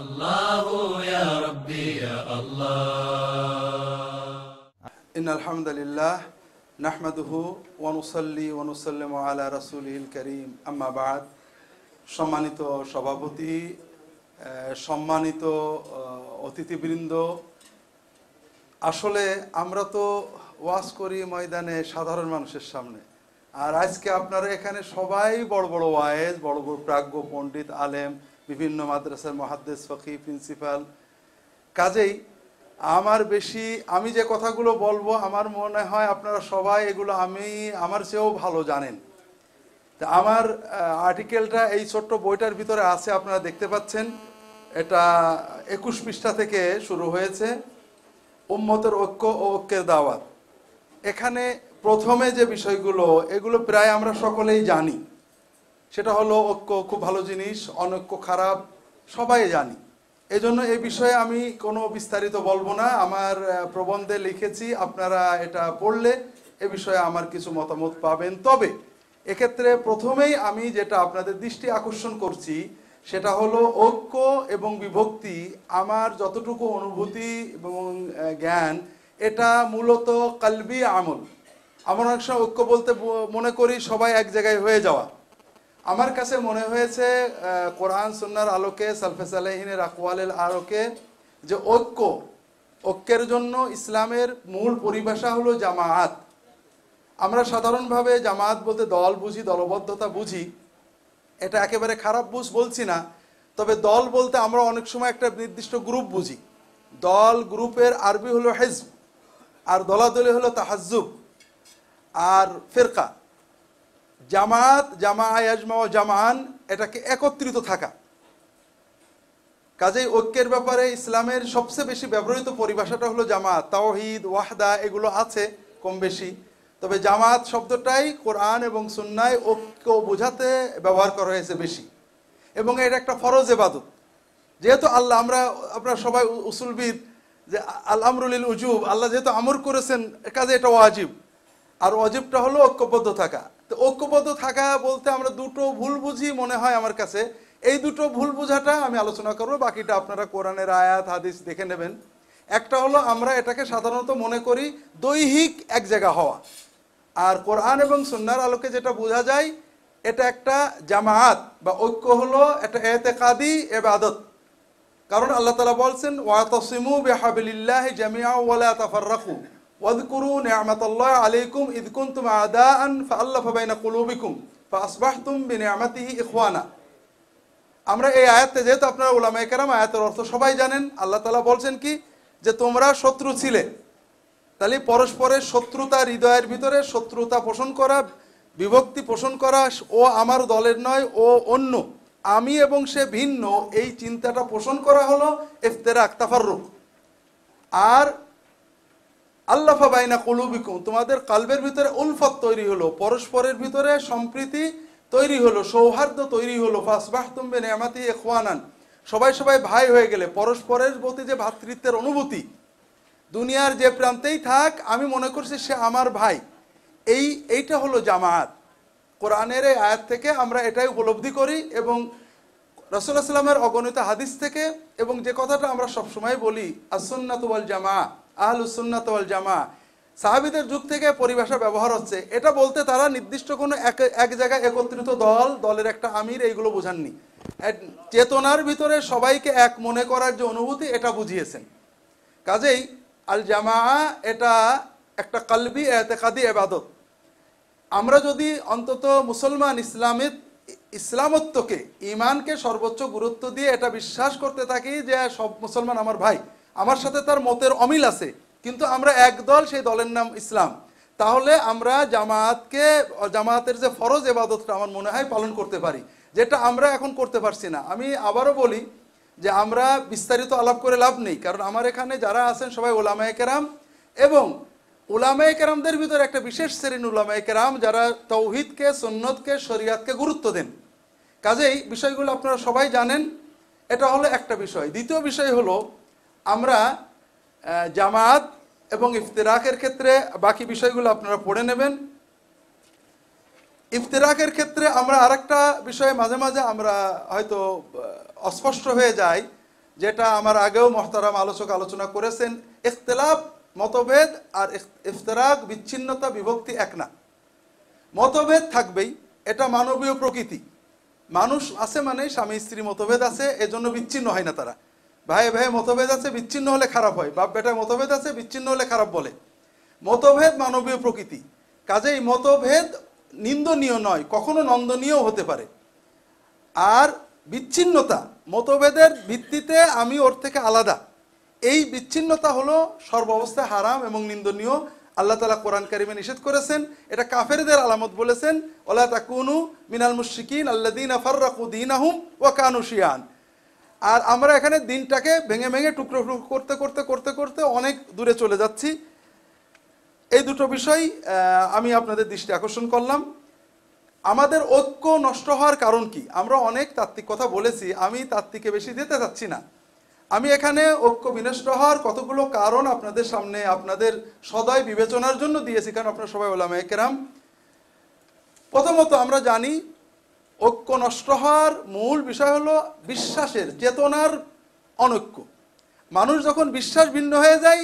الله يا ربي يا الله. إن الحمد لله نحمده ونصلي ونسلم على رسوله الكريم أما بعد. সম্মানিত সভাপতি, সম্মানিত অতিথিবৃন্দ, আসলে আমরা তো ওয়াজ করি ময়দানে সাধারণ মানুষের সামনে, আর আজকে আপনারা এখানে সবাই বড় বড় ওয়ায়েজ, বড় বড় প্রাজ্ঞ পণ্ডিত আলেম, বিভিন্ন মাদ্রাসার মুহাদ্দিস ফকি প্রিন্সিপাল। কাজেই আমি যে কথাগুলো বলবো আমার মনে হয় আপনারা সবাই এগুলো আমার চেয়েও ভালো জানেন। তা আমার আর্টিকেলটা এই ছোট্ট বইটার ভিতরে আছে, আপনারা দেখতে পাচ্ছেন। এটা 21 পৃষ্ঠা থেকে শুরু হয়েছে, উম্মতের ঐক্য ও ঐক্যের দাওয়াত। এখানে প্রথমে যে বিষয়গুলো, এগুলো প্রায় আমরা সকলেই জানি। সেটা হলো ঐক্য খুব ভালো জিনিস, অনৈক্য খারাপ, সবাই জানি। এজন্য এই বিষয়ে আমি কোনো বিস্তারিত বলবো না। আমার প্রবন্ধে লিখেছি, আপনারা এটা পড়লে এ বিষয়ে আমার কিছু মতামত পাবেন। তবে এক্ষেত্রে প্রথমেই আমি যেটা আপনাদের দৃষ্টি আকর্ষণ করছি সেটা হলো ঐক্য এবং বিভক্তি। আমার যতটুকু অনুভূতি এবং জ্ঞান, এটা মূলত কলবি আমল। আমার অনেক সময় ঐক্য বলতে মনে করি সবাই এক জায়গায় হয়ে যাওয়া। আমার কাছে মনে হয়েছে কোরআন সুন্নাহর আলোকে, সালফে সালেহিনের আকওয়ালের আলোকে, যে ঐক্যের জন্য ইসলামের মূল পরিভাষা হলো জামায়াত। আমরা সাধারণভাবে জামায়াত বলতে দল বুঝি, দলবদ্ধতা বুঝি। এটা একেবারে খারাপ বলছি না, তবে দল বলতে আমরা অনেক সময় একটা নির্দিষ্ট গ্রুপ বুঝি। দল, গ্রুপের আরবি হলো হিজব, আর দলাদলি হলো তাহাজ্জুব আর ফিরকা। জামাত, জামান, এটাকে একত্রিত থাকা। কাজেই ঐক্যের ব্যাপারে ইসলামের সবচেয়ে বেশি ব্যবহৃত পরিভাষাটা হলো জামাত। তাওহীদ, ওয়াহদা এগুলো আছে কম বেশি, তবে জামাত শব্দটাই কোরআন এবং সুন্নায় ঐক্য বোঝাতে ব্যবহার করা হয়েছে বেশি। এবং এটা একটা ফরজ ইবাদত। যেহেতু আপনারা সবাই উসুলবিদ, যে আল আমরুল উজুব, আল্লাহ যেহেতু আমর করেছেন, কাজে এটা ওয়াজিব। আর ওয়াজিবটা হলো ঐক্যবদ্ধ থাকা। তো ঐক্যবদ্ধ থাকা বলতে আমরা দুটো ভুল বুঝি মনে হয় আমার কাছে। এই দুটো ভুল বোঝাটা আমি আলোচনা করব, বাকিটা আপনারা কোরআনের আয়াত হাদিস দেখে নেবেন। একটা হলো আমরা এটাকে সাধারণত মনে করি দৈহিক এক জায়গা হওয়া, আর কোরআন এবং সুন্নাহর আলোকে যেটা বোঝা যায় এটা একটা জামায়াত বা ঐক্য হলো একটা ইতিকাদি ইবাদত। কারণ আল্লাহ তাআলা বলছেন, ওয়াতাসিমু বিহাবলিল্লাহি জামিআ ওয়া লা তাফাররাকু ওয়াযকুরু নি'মাতাল্লাহি আলাইকুম ইয কুনতুম আদাআন ফাআল্লাফা বাইনা কুলুবিকুম ফাআসবাহতুম বিনি'মাতিহি ইখওয়ানা। আমরা এই আয়াতে, যেহেতু আপনারা উলামায়ে কেরাম, আয়াতের অর্থ সবাই জানেন। আল্লাহ তাআলা বলছেন কি, যে তোমরা শত্রু ছিলে, তাহলে পরস্পরের শত্রুতা, হৃদয়ের ভিতরে শত্রুতা পোষণ করা, বিভক্তি পোষণ করা, ও আমার দলের নয়, ও অন্য, আমি এবং সে ভিন্ন, এই চিন্তাটা পোষণ করা হলো ইফতিরাক, তাফাররুক। আর আল্লাফা বাইনা কুলুবিকুম, তোমাদের কালবের ভিতরে উলফত তৈরি হলো, পরস্পরের ভিতরে সম্প্রীতি তৈরি হলো, সৌহার্দ্য তৈরি হলো। ফাসবাহতুম বিনি'মাতিহি ইখওয়ানান, সবাই ভাই হয়ে গেলে, পরস্পরের প্রতি যে ভ্রাতৃত্বের অনুভূতি, দুনিয়ার যে প্রান্তেই থাক আমি মনে করছি সে আমার ভাই, এইটা হলো জামায়াত। কোরআনের এই আয়াত থেকে আমরা এটাই উপলব্ধি করি, এবং রাসূলুল্লাহ সাল্লাল্লাহু আলাইহি ওয়াসাল্লামের অগণিত হাদিস থেকে, এবং যে কথাটা আমরা সবসময় বলি, আস-সুন্নাতু ওয়াল জামাআহ, আহলুস সুন্নাত ওয়াল জামাআহ, সাহাবীদের যুগ থেকে পরিভাষা ব্যবহার হচ্ছে। এটা বলতে তারা নির্দিষ্ট কোনো এক জায়গায় একত্রিত দলের একটা আমির, এইগুলো বোঝাননি। চেতনার ভিতরে সবাইকে এক মনে করার যে অনুভূতি, এটা বুঝিয়েছেন। কাজেই আল জামাআহ এটা একটা কলবি ইতিকাদি ইবাদত। আমরা যদি অন্তত মুসলমান ইসলামত্বকে, ঈমানকে সর্বোচ্চ গুরুত্ব দিয়ে এটা বিশ্বাস করতে থাকি যে সব মুসলমান আমার ভাই, আমার সাথে তার মতের অমিল আছে, কিন্তু আমরা এক দল, সেই দলের নাম ইসলাম, তাহলে আমরা জামায়াতের যে ফরজ ইবাদতটা আমার মনে হয় পালন করতে পারি, যেটা আমরা এখন করতে পারছি না। আমি আবারও বলি যে আমরা বিস্তারিত আলাপ করে লাভ নেই, কারণ আমার এখানে যারা আছেন সবাই উলামায়ে কেরাম, এবং উলামায়ে কেরামদের ভিতরে একটা বিশেষ শ্রেণী উলামায়ে কেরাম যারা তাওহীদকে, সুন্নতকে, শরিয়াতকে গুরুত্ব দেন। কাজেই বিষয়গুলো আপনারা সবাই জানেন। এটা হলো একটা বিষয়। দ্বিতীয় বিষয় হলো, আমরা জামায়াত এবং ইফতিরাকের ক্ষেত্রে বাকি বিষয়গুলো আপনারা পড়ে নেবেন। ইফতিরাকের ক্ষেত্রে আমরা আরেকটা বিষয়ে মাঝে মাঝে আমরা হয়তো অস্পষ্ট হয়ে যাই, যেটা আমার আগেও মহতারাম আলোচক আলোচনা করেছেন, ইখতিলাফ মতভেদ আর ইফতিরাক বিচ্ছিন্নতা বিভক্তি এক না। মতভেদ থাকবেই, এটা মানবীয় প্রকৃতি। মানুষ আছে মানে স্বামী স্ত্রী মতভেদ আছে, এজন্য বিচ্ছিন্ন হয় না তারা। ভাই ভাই মতভেদ আছে, বিচ্ছিন্ন হলে খারাপ হয়। বাপ বেটায় মতভেদ আছে, বিচ্ছিন্ন হলে খারাপ বলে। মতভেদ মানবীয় প্রকৃতি, কাজেই মতভেদ নিন্দনীয় নয়, কখনো নন্দনীয় হতে পারে। আর বিচ্ছিন্নতা মতভেদের ভিত্তিতে আমি ওর থেকে আলাদা, এই বিচ্ছিন্নতা হলো সর্বাবস্থায় হারাম এবং নিন্দনীয়। আল্লাহ তাআলা কোরআন কারিমে নিষেধ করেছেন, এটা কাফেরদের আলামত বলেছেন, ওয়ালা তাকুনু মিনাল মুশরিকিন আল্লাযীনা ফাররাকু দীনাহুম ওয়া কানু শিয়ান। আর আমরা এখানে দিনটাকে ভেঙে ভেঙে টুকরো টুকরো করতে করতে করতে করতে অনেক দূরে চলে যাচ্ছি। এই দুটো বিষয় আমি আপনাদের দৃষ্টি আকর্ষণ করলাম। আমাদের ঐক্য নষ্ট হওয়ার কারণ কি? আমরা অনেক তাত্ত্বিক কথা বলেছি, আমি তাত্ত্বিকে বেশি যেতে চাচ্ছি না। আমি এখানে ঐক্য বিনষ্ট হওয়ার কতগুলো কারণ আপনাদের সামনে আপনাদের সদয় বিবেচনার জন্য দিয়েছি, কারণ আপনারা সবাই উলামায়ে কেরাম। প্রথমত আমরা জানি ঐক্য নষ্ট হওয়ার মূল বিষয় হলো বিশ্বাসের চেতনার অনৈক্য। মানুষ যখন বিশ্বাস ভিন্ন হয়ে যায়,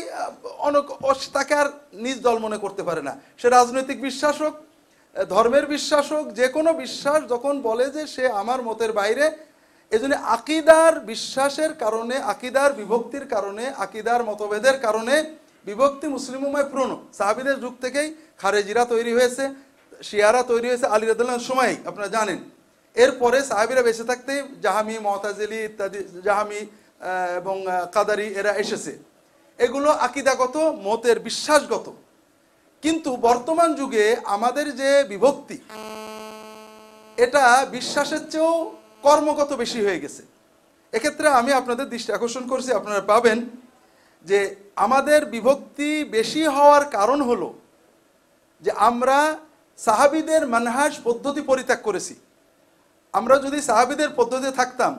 তাকে আর নিজ দল মনে করতে পারে না। সে রাজনৈতিক বিশ্বাস হোক, ধর্মের বিশ্বাস হোক, যে কোনো বিশ্বাস যখন বলে যে সে আমার মতের বাইরে, এজন্য আকিদার বিশ্বাসের কারণে, আকিদার বিভক্তির কারণে, আকিদার মতভেদের কারণে বিভক্তি মুসলিম উম্মায় পুরনো। সাহাবীদের যুগ থেকেই খারেজিরা তৈরি হয়েছে, শিয়ারা তৈরি হয়েছে আলী রাদিয়াল্লাহু সময়ই, আপনারা জানেন। এরপরে সাহাবীরা বেঁচে থাকতে জাহামি, মুতাজিলি ইত্যাদি, জাহামি এবং কাদারি এরা এসেছে। এগুলো আকিদাগত, মতের বিশ্বাসগত। কিন্তু বর্তমান যুগে আমাদের যে বিভক্তি, এটা বিশ্বাসের চেয়েও কর্মগত বেশি হয়ে গেছে। এক্ষেত্রে আমি আপনাদের দৃষ্টি আকর্ষণ করছি, আপনারা পাবেন যে আমাদের বিভক্তি বেশি হওয়ার কারণ হলো যে আমরা সাহাবীদের মানহাজ পদ্ধতি পরিত্যাগ করেছি। আমরা যদি সাহাবীদের পদ্ধতি থাকতাম,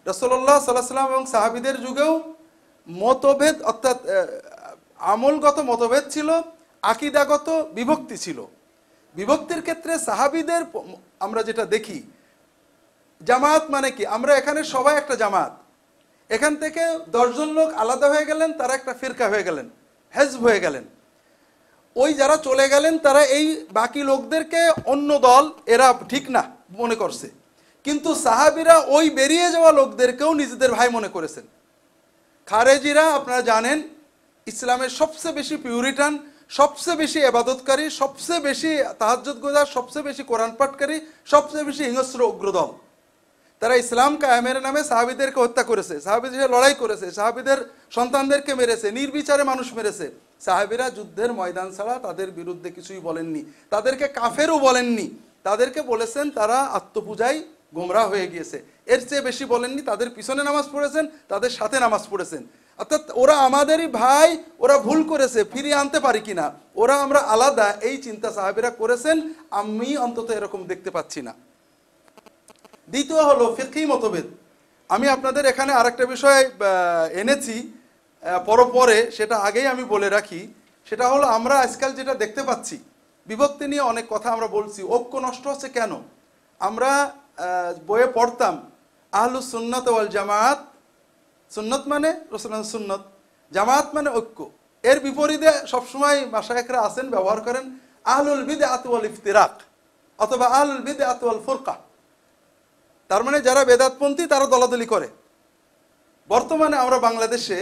রাসূলুল্লাহ সাল্লাল্লাহু আলাইহি ওয়াসাল্লাম এবং সাহাবীদের যুগেও মতভেদ, অর্থাৎ আমলগত মতভেদ ছিল, আকিদাগত বিভক্তি ছিল। বিভক্তির ক্ষেত্রে সাহাবীদের আমরা যেটা দেখি, জামাত মানে কি, আমরা এখানে সবাই একটা জামাত, এখান থেকে 10 জন লোক আলাদা হয়ে গেলেন, তারা একটা ফিরকা হয়ে গেলেন, হেজব হয়ে গেলেন। ওই যারা চলে গেলেন তারা এই বাকি লোকদেরকে অন্য দল, এরা ঠিক না মনে করছে। কিন্তু সাহাবীরা ওই বেরিয়ে যাওয়া লোকদেরকেও নিজেদের ভাই মনে করেছেন। খারেজিরা আপনারা জানেন ইসলামের সবচেয়ে বেশি পিউরিটান, সবচেয়ে বেশি ইবাদতকারী, সবচেয়ে বেশি তাহাজ্জুদ গুজার, সবচেয়ে বেশি কোরআন পাঠকারী, সবচেয়ে বেশি হিংস্র উগ্রদল। তারা ইসলাম কায়েমের নামে সাহাবীদেরকে হত্যা করেছে, সাহাবীদের লড়াই করেছে, সাহাবীদের সন্তানদেরকে মেরেছে, নির্বিচারে মানুষ মেরেছে। সাহাবীরা যুদ্ধের ময়দান ছাড়া তাদের বিরুদ্ধে কিছুই বলেননি, তাদেরকে কাফেরও বলেননি, তাদেরকে বলেছেন তারা আত্মপূজায় গোমরাহ হয়ে গিয়েছে। এর চেয়ে বেশি বলেননি, তাদের পিছনে নামাজ পড়েছেন, তাদের সাথে নামাজ পড়েছেন। অর্থাৎ ওরা আমাদেরই ভাই, ওরা ভুল করেছে, ফিরিয়ে আনতে পারি কিনা, ওরা আমরা আলাদা, এই চিন্তা সাহাবীরা করেছেন। আমি অন্তত এরকম দেখতে পাচ্ছি না। দ্বিতীয় হলো ফিকহি মতভেদ। আমি আপনাদের এখানে আরেকটা বিষয় এনেছি পরে, সেটা আগেই আমি বলে রাখি। সেটা হলো আমরা আজকাল যেটা দেখতে পাচ্ছি, বিভক্তি নিয়ে অনেক কথা আমরা বলছি, ঐক্য নষ্ট হচ্ছে কেন? আমরা বইয়ে পড়তাম আহলুস সুন্নাত ওয়াল জামাত, সুন্নত মানে রাসূলুল্লাহর সুন্নত, জামাত মানে ঐক্য। এর বিপরীতে সবসময় মাশায়েখরা আছেন, ব্যবহার করেন আহলুল বিদআত ওয়াল ইফতিরাক অথবা আহলুল বিদআত ওয়াল ফুরকা। তার মানে যারা বেদাতপন্থী তারা দলাদলি করে। বর্তমানে আমরা বাংলাদেশে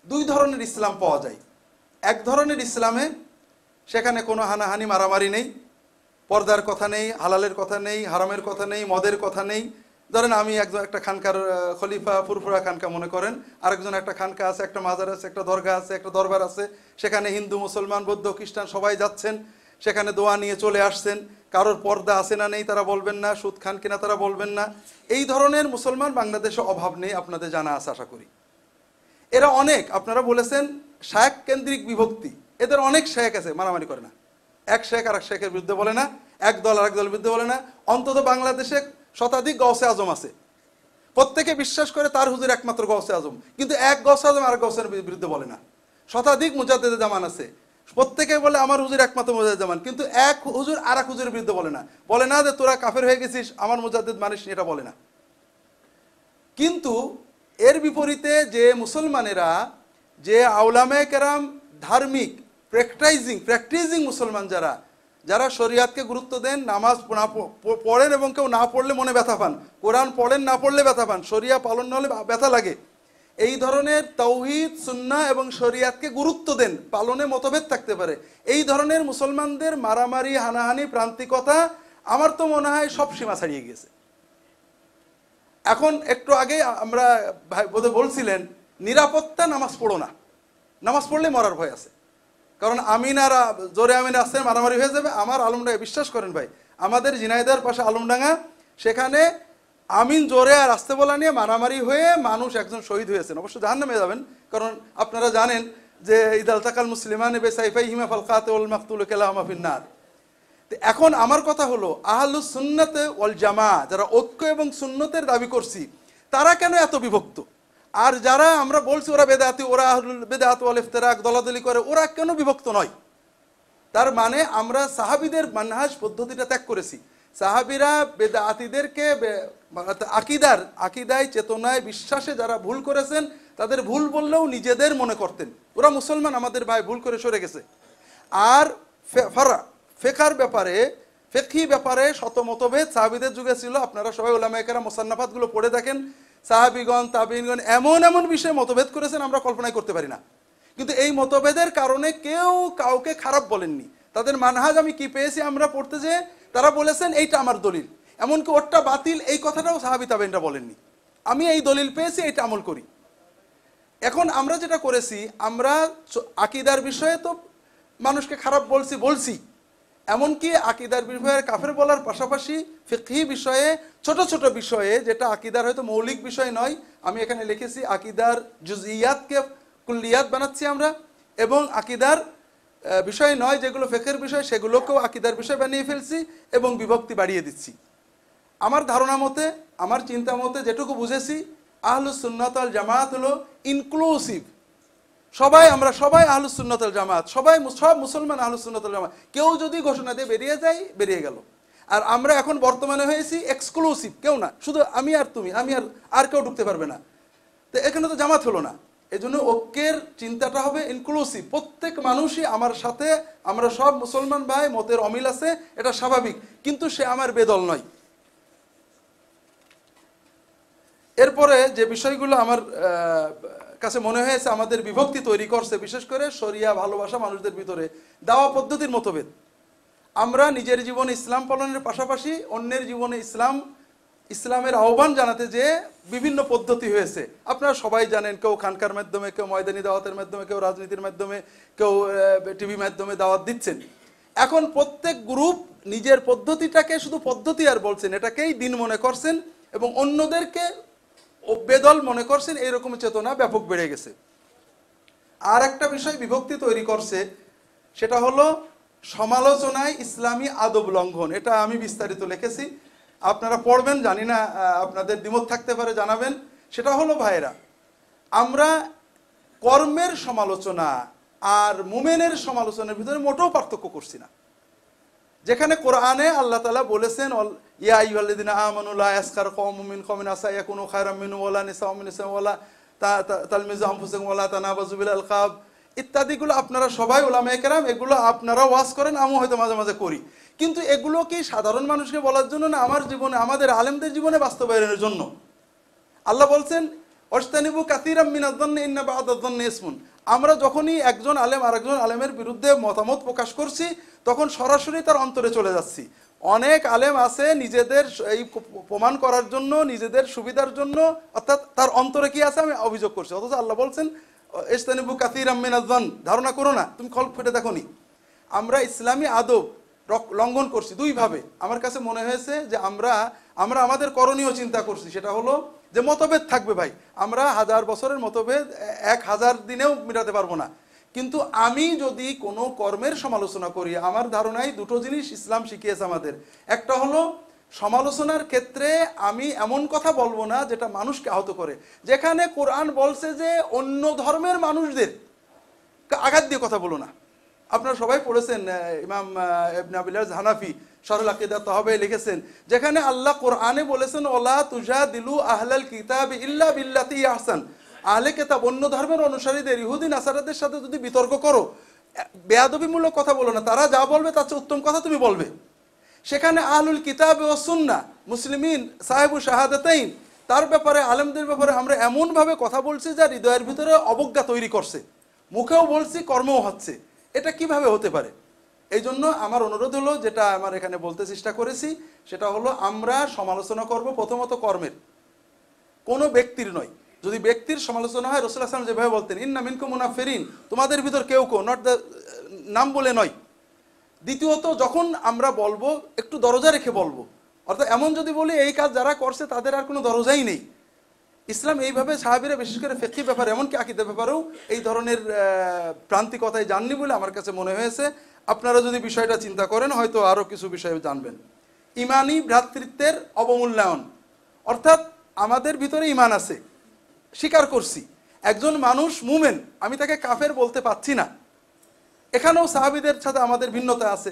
2 ধরনের ইসলাম পাওয়া যায়। এক ধরনের ইসলামে সেখানে কোনো হানাহানি মারামারি নেই, পর্দার কথা নেই, হালালের কথা নেই, হারামের কথা নেই, মদের কথা নেই। ধরেন আমি একটা খানকার খলিফা, ফুরফুরা খানকা মনে করেন, আরেকজন একটা খানকা আছে, একটা মাজার আছে, একটা দরগা আছে, একটা দরবার আছে, সেখানে হিন্দু, মুসলমান, বৌদ্ধ, খ্রিস্টান সবাই যাচ্ছেন, সেখানে দোয়া নিয়ে চলে আসছেন। কারোর পর্দা আছে না নেই তারা বলবেন না, সুদ খান কিনা তারা বলবেন না। এই ধরনের মুসলমান বাংলাদেশে অভাব নেই, আপনাদের জানা আছে আশা করি। এরা অনেক, আপনারা বলেছেন শায়েখ কেন্দ্রিক বিভক্তি, এদের অনেক শায়েখ আছে, মারামারি করে না। এক শায়েখ আর এক শায়েখের বিরুদ্ধে বলে না, এক দল আর এক দলের বিরুদ্ধে বলে না। অন্তত বাংলাদেশে শতাধিক গৌসে আজম আছে, প্রত্যেকে বিশ্বাস করে তার হুজুর একমাত্র গৌসে আজম, কিন্তু এক গৌসে আজম আর গৌসের বিরুদ্ধে বলে না। শতাধিক মুজাদ্দিদে জামান আছে, প্রত্যেকে বলে আমার হুজুর একমাত্র মুজাদ্দিদ জামান, কিন্তু এক হুজুর আর এক হুজুরের বিরুদ্ধে বলে না। বলে না যে তোরা কাফের হয়ে গেছিস, আমার মুজাদ্দিদ মানিস, এটা বলে না। কিন্তু এর বিপরীতে যে মুসলমানেরা, যে আউলামে কেরাম ধার্মিক প্র্যাকটিসিং মুসলমান যারা শরিয়াতকে গুরুত্ব দেন, নামাজ পড়েন এবং কেউ না পড়লে মনে ব্যথা পান, কোরআন পড়েন না পড়লে ব্যথা পান, শরিয়া পালন না হলে ব্যথা লাগে, এই ধরনের তাওহীদ সুন্নাহ এবং শরিয়াতকে গুরুত্ব দেন, পালনে মতভেদ থাকতে পারে, এই ধরনের মুসলমানদের মারামারি, হানাহানি, প্রান্তিকতা আমার তো মনে হয় সব সীমা ছাড়িয়ে গিয়েছে। এখন একটু আগে আমরা ভাই বোধহয় বলছিলেন নিরাপত্তা, নামাজ পড়ো না, নামাজ পড়লে মরার ভয় আছে, কারণ আমিন আর জোরে আমিন আসছে মারামারি হয়ে যাবে। আমার আলমডাঙ্গা, বিশ্বাস করেন ভাই, আমাদের ঝিনাইদহের পাশে আলমডাঙ্গা, সেখানে আমিন জোরে আর আসতে বলা নিয়ে মারামারি হয়ে মানুষ একজন শহীদ হয়েছেন, অবশ্য জাহান্নামে যাবেন, কারণ আপনারা জানেন যে ইদাল তাকাল মুসলিমান বেসাইফাইহিমা ফালকাতে ওয়াল মাকতুল কালামা ফিন্নার। এখন আমার কথা হলো, আহলুস সুন্নাতে ওয়াল জামা যারা ঐক্য এবং সুন্নতের দাবি করছি, তারা কেন এত বিভক্ত? আর যারা আমরা বলছি ওরা বেদাতি, ওরা আহলুল বিদআত ওয়াল ইফতিরাক, দলাদলি করে, ওরা কেন বিভক্ত নয়? তার মানে আমরা সাহাবীদের মানহাজ পদ্ধতিটা ত্যাগ করেছি। সাহাবীরা বেদাতিদেরকে আকিদায়, চেতনায়, বিশ্বাসে যারা ভুল করেছেন, তাদের ভুল বললেও নিজেদের মনে করতেন, ওরা মুসলমান, আমাদের ভাই, ভুল করে সরে গেছে। আর ফিকহি ব্যাপারে শত মতভেদ সাহাবীদের যুগে ছিল। আপনারা সবাই উলামায়ে কেরাম মুসান্নাফাতগুলো পড়ে দেখেন, সাহাবীগণ, তাবিঈনগণ এমন বিষয়ে মতভেদ করেছেন আমরা কল্পনাই করতে পারি না। কিন্তু এই মতভেদের কারণে কেউ কাউকে খারাপ বলেননি। তাদের মানহাজ আমি কি পেয়েছি আমরা পড়তে, যে তারা বলেছেন এইটা আমার দলিল, এমনকি ওরটা বাতিল, এই কথাটাও সাহাবী তাবেঈনরা বলেননি। আমি এই দলিল পেয়েছি, এইটা আমল করি। এখন আমরা যেটা করেছি, আমরা আকীদার বিষয়ে তো মানুষকে খারাপ বলছি, এমনকি আকীদার বিষয়ে কাফের বলার পাশাপাশি ফিকহি বিষয়ে, ছোট ছোট বিষয়ে, যেটা আকীদার হয়তো মৌলিক বিষয় নয়, আমি এখানে লিখেছি আকীদার জুজইয়াতকে কুল্লিয়াত বানাচ্ছি আমরা, এবং আকীদার বিষয় নয় যেগুলো ফিকহের বিষয়, সেগুলোকেও আকীদার বিষয় বানিয়ে ফেলছি এবং বিভক্তি বাড়িয়ে দিচ্ছি। আমার ধারণা মতে, আমার চিন্তা মতে যেটুকু বুঝেছি, আহলুস সুন্নাত ওয়াল জামাত হলো ইনক্লুসিভ। আমরা সবাই আহলুস সুন্নাত ওয়াল জামাত, সব মুসলমান আহলুস সুন্নাত ওয়াল জামাত। কেউ যদি ঘোষণা দিয়ে বেরিয়ে যায়, বেরিয়ে গেল। আর আমরা এখন বর্তমানে হয়েছি এক্সক্লুসিভ, কেউ না, শুধু আমি আর তুমি, আর কেউ ঢুকতে পারবে না। তো এখানে তো জামাত হলো না। এজন্য ঐক্যের চিন্তাটা হবে ইনক্লুসিভ, প্রত্যেক মানুষই আমার সাথে, আমরা সব মুসলমান ভাই, মতের অমিল আছে, এটা স্বাভাবিক, কিন্তু সে আমার বেদল নয়। এরপরে যে বিষয়গুলো আমার কাছে মনে হয়েছে আমাদের বিভক্তি তৈরি করছে, বিশেষ করে শরিয়া ভালোবাসা মানুষদের ভিতরে, দাওয়া পদ্ধতির মতভেদ। আমরা নিজের জীবনে ইসলাম পালনের পাশাপাশি অন্যের জীবনে ইসলামের আহ্বান জানাতে যে বিভিন্ন পদ্ধতি হয়েছে, আপনারা সবাই জানেন। কেউ খানকার মাধ্যমে, কেউ ময়দানি দাওয়াতের মাধ্যমে, কেউ রাজনীতির মাধ্যমে, কেউ টিভি মাধ্যমে দাওয়াত দিচ্ছেন। এখন প্রত্যেক গ্রুপ নিজের পদ্ধতিটাকে শুধু পদ্ধতি আর বলছেন, এটাকেই দিন মনে করছেন এবং অন্যদেরকে বেদল মনে করছেন। এইরকম চেতনা ব্যাপক বেড়ে গেছে। আর একটা বিষয় বিভক্তি তৈরি করছে, সেটা হলো সমালোচনায় ইসলামী আদব লঙ্ঘন। এটা আমি বিস্তারিত লিখেছি, আপনারা পড়বেন, জানি না আপনাদের দ্বিমত থাকতে পারে, জানাবেন। সেটা হলো ভাইরা, আমরা কর্মের সমালোচনা আর মুমিনের সমালোচনার ভিতরে মোটেও পার্থক্য করছি না। যেখানে কোরআনে আল্লাহ তাআলা বলেছেন, ইয়া আইয়ুহাল্লাযিনা আমানু লা ইয়াসখার কওমুম মিন কওমিন আসা ইয়াকুনু খায়রাম মিনহুম ওয়ালা নিসাউম মিন নিসাইন ওয়ালা তালমিজু আনফুসাকুম ওয়ালা তানাবাযু বিল আলকাব ইত্যাদিগুলো আপনারা সবাই উলামায়ে কেরাম, এগুলো আপনারা ওয়াজ করেন, আমিও হয়তো মাঝে মাঝে করি। কিন্তু এগুলো কি সাধারণ মানুষকে বলার জন্য না আমার জীবনে, আমাদের আলেমদের জীবনে বাস্তবায়নের জন্য? আল্লাহ বলছেন, ওয়াজতানিবু কাসীরাম মিনায-যন্নি ইন্না বা'দায-যন্নি ইসমুন। আমরা যখনই একজন আলেম আরেকজন আলেমের বিরুদ্ধে মতামত প্রকাশ করছি, তখন সরাসরি তার অন্তরে চলে যাচ্ছি। অনেক আলেম আছে নিজেদের এই প্রমাণ করার জন্য, নিজেদের সুবিধার জন্য, অর্থাৎ তার অন্তরে কি আছে আমি অভিযোগ করছি, অথচ আল্লাহ বলছেন ইজতানিবু কাসীরাম মিনায-যন্নি, ধারণা করো না, তুমি কল ফেটে দেখোনি। আমরা ইসলামী আদব লঙ্ঘন করছি দুইভাবে। আমার কাছে মনে হয়েছে যে আমরা আমাদের করণীয় চিন্তা করছি, সেটা হলো যে মতভেদ থাকবে ভাই, আমরা 1000 বছরের মতভেদ 1000 দিনেও মেটাতে পারবো না। কিন্তু আমি যদি কোনো কর্মের সমালোচনা করি, আমার ধারণায় দুটো জিনিস ইসলাম শিখিয়েছে আমাদের। একটা হলো সমালোচনার ক্ষেত্রে আমি এমন কথা বলবো না যেটা মানুষকে আহত করে। যেখানে কোরআন বলছে যে অন্য ধর্মের মানুষদের আঘাত দিয়ে কথা বলো না, আপনারা সবাই পড়েছেন, ইমাম ইবনে আবিল আজ হানাফি শারহুল আকিদা তাহাবে লিখেছেন, যেখানে আল্লাহ কোরআনে বলেছেন ওয়ালা তুজাদিলু আহলাল কিতাবি ইল্লা বিল্লাতি আহসান, আহলে কিতাব অন্য ধর্মের অনুসারীদের ইহুদি নাসারাদের সাথে যদি বিতর্ক করো, বেয়াদবিমূলক কথা বলো না, তারা যা বলবে তার চেয়ে উত্তম কথা তুমি বলবে। সেখানে আহলুল কিতাব ও সুন্নাহ মুসলিমিন সাহেবু শাহাদাতাইন তার ব্যাপারে, আলেমদের ব্যাপারে আমরা এমনভাবে কথা বলছি যা হৃদয়ের ভিতরে অবজ্ঞা তৈরি করছে, মুখেও বলছি কর্মও হচ্ছে। এটা কিভাবে হতে পারে? এই জন্য আমার অনুরোধ হলো, যেটা আমার এখানে বলতে চেষ্টা করেছি, সেটা হলো আমরা সমালোচনা করব প্রথমত কর্মের, কোনো ব্যক্তির নয়। যদি ব্যক্তির সমালোচনা হয়, রাসূলুল্লাহ সাল্লাল্লাহু আলাইহি ওয়াসাল্লাম যেভাবে বলতেন ইন্না মিনকুম মুনাফিরিন, তোমাদের ভিতর কেউ কেউ, নট দ্য নাম বলে নয়। দ্বিতীয়ত যখন আমরা বলবো একটু দরজা রেখে বলবো, অর্থাৎ এমন যদি বলি এই কাজ যারা করছে তাদের আর কোনো দরজাই নেই। ইসলাম এইভাবে সাহাবীরা বিশেষ করে ফিকহি ব্যাপারে, এমনকি আকীদার ব্যাপারেও এই ধরনের প্রান্তিকতায় জাননি বলে আমার কাছে মনে হয়েছে। আপনারা যদি বিষয়টা চিন্তা করেন হয়তো আরও কিছু বিষয় জানবেন। ইমানি ভ্রাতৃত্বের অবমূল্যায়ন, অর্থাৎ আমাদের ভিতরে ইমান আছে, স্বীকার করছি, একজন মানুষ মুমেন, আমি তাকে কাফের বলতে পারছি না। এখানেও সাহাবীদের সাথে আমাদের ভিন্নতা আছে।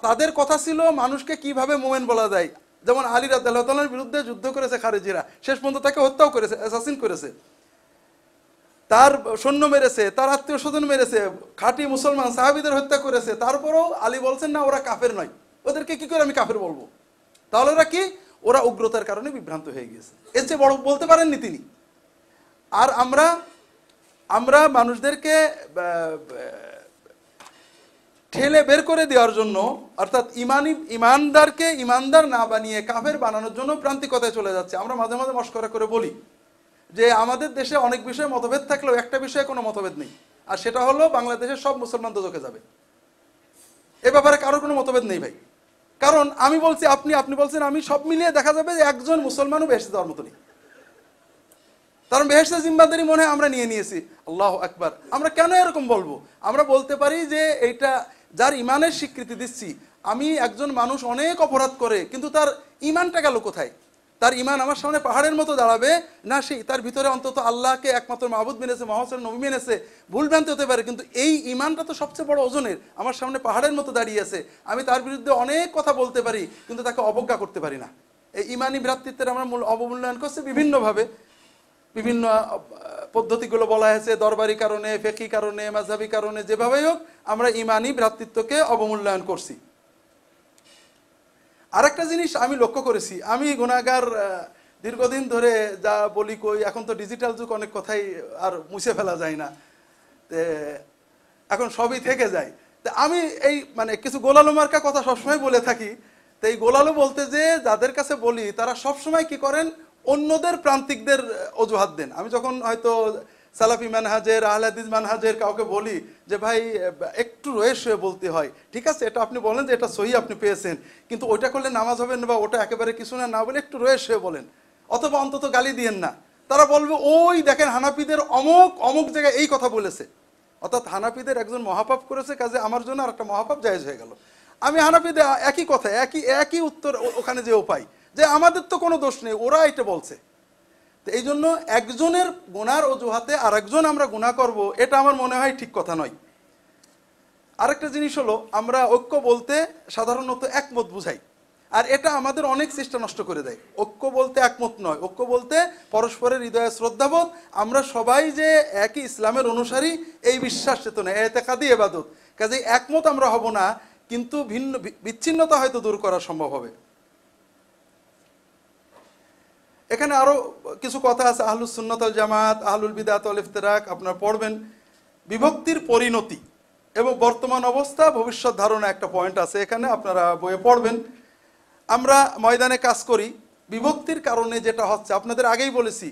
তাদের কথা ছিল মানুষকে কিভাবে মোমেন বলা যায়। যেমন আলী রাদিয়াল্লাহু তাআলার বিরুদ্ধে যুদ্ধ করেছে খারেজিরা, শেষ পর্যন্ত তাকে হত্যাও করেছে, অ্যাসাসিন করেছে, তার সৈন্য মেরেছে, তার আত্মীয় স্বজন মেরেছে, খাঁটি মুসলমান সাহাবীদের হত্যা করেছে। তারপরেও আলী বলছেন না ওরা কাফের নয়, ওদেরকে কি করে আমি কাফের বলবো? তাহলে ওরা কি? ওরা উগ্রতার কারণে বিভ্রান্ত হয়ে গিয়েছে, এর চেয়ে বড় বলতে পারেননি তিনি। আর আমরা মানুষদেরকে ঠেলে বের করে দেওয়ার জন্য, অর্থাৎ ইমানদারকে ইমানদার না বানিয়ে কাফের বানানোর জন্য প্রান্তিকতায় চলে যাচ্ছে। আমরা মাঝে মাঝে মশকরা করে বলি যে আমাদের দেশে অনেক বিষয়ে মতভেদ থাকলেও একটা বিষয়ে কোনো মতভেদ নেই, আর সেটা হলো বাংলাদেশের সব মুসলমান দোজখে যাবে। এ ব্যাপারে কারোর কোনো মতভেদ নেই ভাই, কারণ আমি বলছি আপনি বলছেন আমি, সব মিলিয়ে দেখা যাবে যে একজন মুসলমানও বেহেশতে যাওয়ার মতো নেই। কারণ বেহেশতের জিম্মাদারি মনে হয় আমরা নিয়ে নিয়েছি। আল্লাহু আকবার। আমরা কেন এরকম বলবো? আমরা বলতে পারি যে এইটা যার ইমানের স্বীকৃতি দিচ্ছি, আমি একজন মানুষ অনেক অপরাধ করে কিন্তু তার ইমানটা গেল কোথায়? তার ইমান আমার সামনে পাহাড়ের মতো দাঁড়াবে না, সেই তার ভিতরে অন্তত আল্লাহকে একমাত্র মাহবুদ মেনেছে, মুহাম্মদ নবী মেনেছে। ভুলভ্রান্তি হতে পারে কিন্তু এই ইমানটা তো সবচেয়ে বড় ওজনের, আমার সামনে পাহাড়ের মতো দাঁড়িয়ে আছে। আমি তার বিরুদ্ধে অনেক কথা বলতে পারি কিন্তু তাকে অবজ্ঞা করতে পারি না। এই ইমানি ভ্রাতৃত্বের আমরা অবমূল্যায়ন করছি বিভিন্নভাবে, বিভিন্ন পদ্ধতিগুলো বলা হয়েছে, দরবারি কারণে, ফিকহি কারণে, মাযহাবী কারণে, যেভাবেই হোক আমরা ইমানি ভ্রাতৃত্বকে অবমূল্যায়ন করছি। আরেকটা জিনিস আমি লক্ষ্য করেছি, আমি গুনাহগার, দীর্ঘদিন ধরে যা বলি কই, এখন তো ডিজিটাল যুগ, অনেক কথাই আর মুছে ফেলা যায় না, এখন সবই থেকে যায়। তো আমি এই কিছু গোলালো মার্কা কথা সবসময় বলে থাকি। তো এই গোলালো বলতে যে যাদের কাছে বলি তারা সবসময় কি করেন, অন্যদের প্রান্তিকদের অজুহাত দেন। আমি যখন হয়তো সালাফি মানহাজের, আহলে হাদিস মানহাজের কাউকে বলি যে ভাই একটু রয়েস হয়ে বলতে হয়, ঠিক আছে এটা আপনি বলেন যে এটা সহি আপনি পেয়েছেন, কিন্তু ওইটা করলে নামাজ হবে না বা ওটা একেবারে কিছু না বলে একটু রয়েস হয়ে বলেন, অথবা অন্তত গালি দিয়েন না। তারা বলবে ওই দেখেন হানাফিদের অমুক জায়গায় এই কথা বলেছে, অর্থাৎ হানাফিদের একজন মহাপাপ করেছে, কাজে আমার জন্য আর একটা মহাপাপ জায়েজ হয়ে গেল। আমি হানাফিদের একই কথা, একই উত্তর ওখানে যেও পাই যে আমাদের তো কোনো দোষ নেই, ওরা এটা বলছে। তো এই জন্য একজনের গুনার অজুহাতে আর একজন আমরা গুনাহ করব, এটা আমার মনে হয় ঠিক কথা নয়। আরেকটা জিনিস হলো, আমরা ঐক্য বলতে সাধারণত একমত বুঝাই, আর এটা আমাদের অনেক চেষ্টা নষ্ট করে দেয়। ঐক্য বলতে একমত নয়, ঐক্য বলতে পরস্পরের হৃদয়ে শ্রদ্ধাবোধ, আমরা সবাই যে একই ইসলামের অনুসারী এই বিশ্বাস চেতনা, এতেকাদি ইবাদত। কাজেই একমত আমরা হব না, কিন্তু বিচ্ছিন্নতা হয়তো দূর করা সম্ভব হবে। এখানে আরো কিছু কথা আছে, আহলুস সুন্নাত ওয়াল জামাত, আহলুল বিদআত ওয়াল ইফতিরাক, আপনারা পড়বেন। বিভক্তির পরিণতি এবং বর্তমান অবস্থা, ভবিষ্যৎ ধারণা, একটা পয়েন্ট আছে এখানে, আপনারা বইয়ে পড়বেন। আমরা ময়দানে কাজ করি, বিভক্তির কারণে যেটা হচ্ছে আপনাদের আগেই বলেছি,